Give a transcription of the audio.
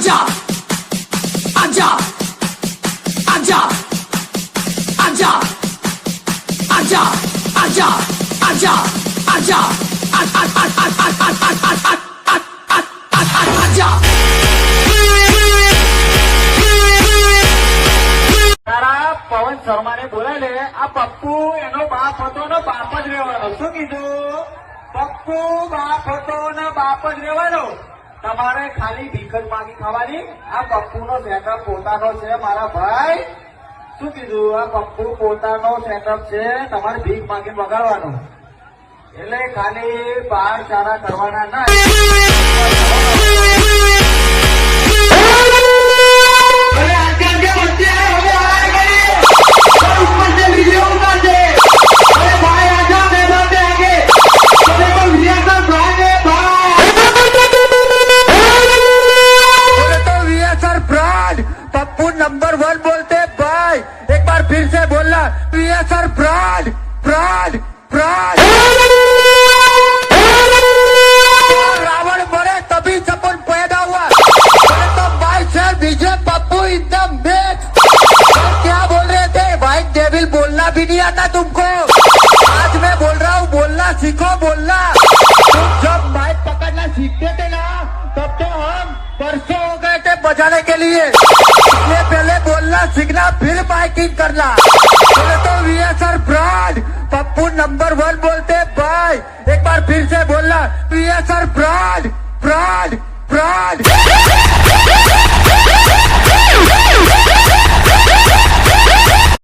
आजा आजा आजा आजा आजा आजा आजा आजा आजा તારા પવન શર્માને બોલાય લે. આ પપ્પુ એનો બાપ હતો ને બાપ જ રહેવાનો. શું કીધું? પપ્પુ બાપ હતો ને બાપ જ રહેવાનો. તમારે ખાલી ભીખ જ માગી ખાવાની. આ પપ્પુનો સેટઅપ પોતાનો છે મારા ભાઈ. શું કીધું? આ પપ્પુ પોતાનો સેટઅપ છે. તમારે ભીખ માગીને વગાડવાનું. એટલે ખાલી બાર ચારા કરવાના ના. नंबर 1 बोलते भाई. एक बार फिर से बोलना. VSR brand brand brand. Ravan मरे तभी सपन पैदा हुआ. तो भाई सर विजय पप्पू एकदम बेस्ट. क्या बोल रहे थे? व्हाइट डेविल बोलना भी नहीं आता तुमको. आज मैं बोल रहा हूँ बोलना सीखो. बोलना तुम जब माइक पकड़ना सीखते थे ना तब तो हम परसों हो गए थे बजाने के लिए. पहले बोलना सीखना फिर माइकिंग करना. बोले तो वीएसआर ब्रांड पप्पू नंबर 1 बोलते भाई. एक बार फिर से बोलना. VSR brand brand brand.